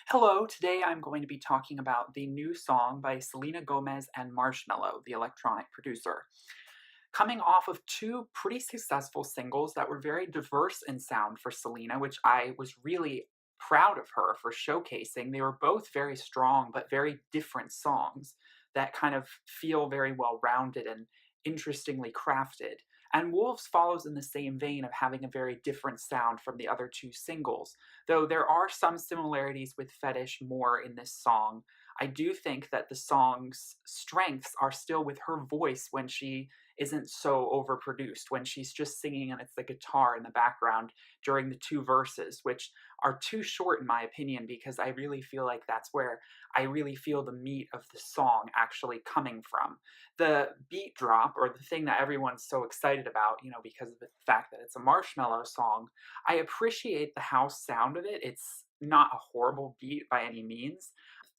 Hello, today I'm going to be talking about the new song by Selena Gomez and Marshmello, the electronic producer. Coming off of two pretty successful singles that were very diverse in sound for Selena, which I was really proud of her for showcasing. They were both very strong, but very different songs that kind of feel very well rounded and interestingly crafted. And Wolves follows in the same vein of having a very different sound from the other two singles. Though there are some similarities with Fetish more in this song, I do think that the song's strengths are still with her voice when she isn't so overproduced, when she's just singing and it's the guitar in the background during the two verses, which are too short in my opinion, because I really feel like that's where I really feel the meat of the song actually coming from. The beat drop, or the thing that everyone's so excited about, because of the fact that it's a Marshmello song, I appreciate the house sound of it. It's not a horrible beat by any means.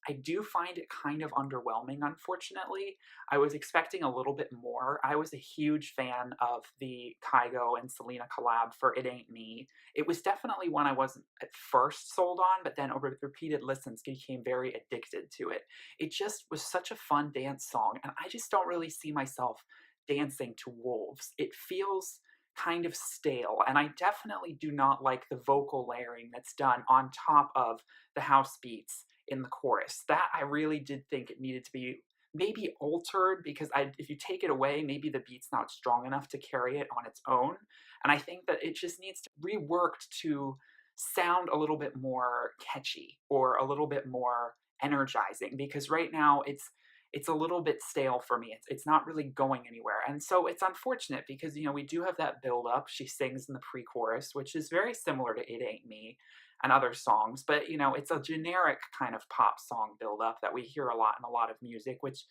I do find it kind of underwhelming, unfortunately. I was expecting a little bit more. I was a huge fan of the Kygo and Selena collab for It Ain't Me. It was definitely one I wasn't at first sold on, but then over repeated listens became very addicted to it. It just was such a fun dance song, and I just don't really see myself dancing to Wolves. It feels kind of stale, and I definitely do not like the vocal layering that's done on top of the house beats in the chorus. That I really did think it needed to be maybe altered, because if you take it away, maybe the beat's not strong enough to carry it on its own. And I think that it just needs to be reworked to sound a little bit more catchy or a little bit more energizing, because right now it's a little bit stale for me. It's not really going anywhere. And so it's unfortunate because we do have that build up. She sings in the pre-chorus, which is very similar to It Ain't Me and other songs, but it's a generic kind of pop song build up that we hear a lot in a lot of music, which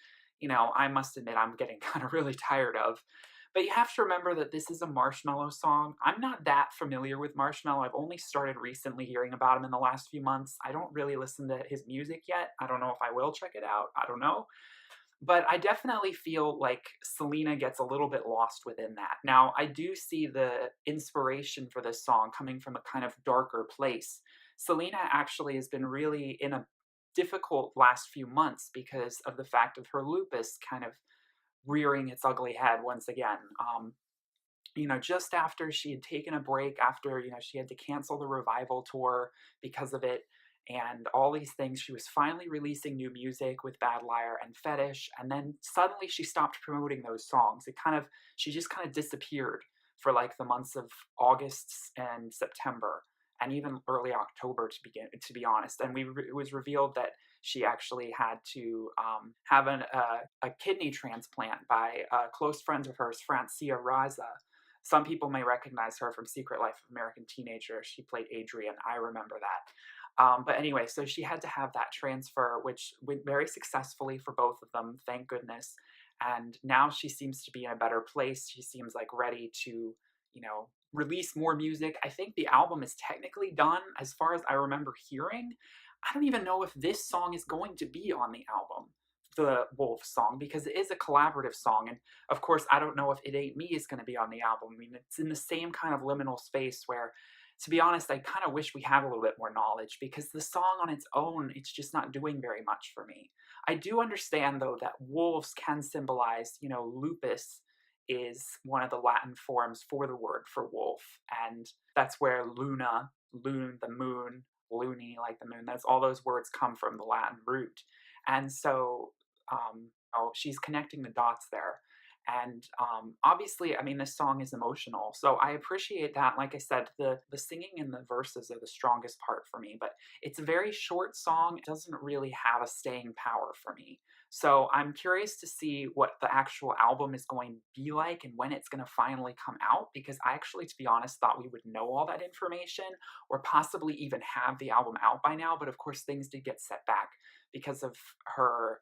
I must admit I'm getting kind of really tired of. But you have to remember that this is a Marshmello song. I'm not that familiar with Marshmello. I've only started recently hearing about him in the last few months. I don't really listen to his music yet. I don't know if I will check it out. I don't know. But I definitely feel like Selena gets a little bit lost within that. Now, I do see the inspiration for this song coming from a kind of darker place. Selena actually has been really in a difficult last few months because of the fact of her lupus kind of rearing its ugly head once again. Just after she had taken a break, after, she had to cancel the revival tour because of it, and all these things, she was finally releasing new music with Bad Liar and Fetish, and then suddenly she stopped promoting those songs. She just kind of disappeared for like the months of August and September, and even early October to be honest. And it was revealed that she actually had to have a kidney transplant by close friends of hers, Francia Raza. Some people may recognize her from Secret Life of American Teenager. She played Adrian. I remember that. But anyway, so she had to have that transfer, which went very successfully for both of them, thank goodness. And now she seems to be in a better place. She seems like ready to, release more music. I think the album is technically done, as far as I remember hearing. I don't even know if this song is going to be on the album, the Wolf song, because it is a collaborative song. And of course, I don't know if It Ain't Me is going to be on the album. I mean, it's in the same kind of liminal space where, to be honest, I kind of wish we had a little bit more knowledge, because the song on its own, it's just not doing very much for me. I do understand, though, that wolves can symbolize, lupus is one of the Latin forms for the word for wolf. And that's where Luna, loon, the moon, loony, like the moon, that's all those words come from the Latin root. And so she's connecting the dots there. And obviously, I mean, this song is emotional, so I appreciate that. Like I said, the singing and the verses are the strongest part for me, but it's a very short song. It doesn't really have a staying power for me. So I'm curious to see what the actual album is going to be like and when it's going to finally come out, because I actually, to be honest, thought we would know all that information or possibly even have the album out by now. But of course, things did get set back because of her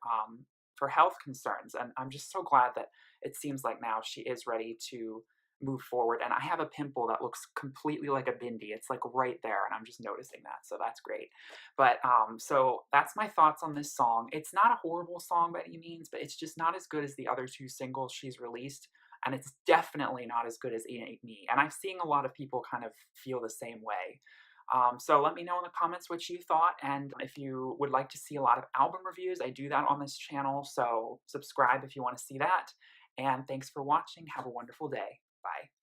for health concerns, and I'm just so glad that it seems like now she is ready to move forward. And I have a pimple that looks completely like a bindi. It's like right there, and I'm just noticing that. So that's great. But so that's my thoughts on this song. It's not a horrible song by any means, but it's just not as good as the other two singles she's released. And it's definitely not as good as It Ain't Me. And I'm seeing a lot of people kind of feel the same way. So let me know in the comments what you thought, and if you would like to see a lot of album reviews, I do that on this channel, so subscribe if you want to see that. And thanks for watching. Have a wonderful day. Bye.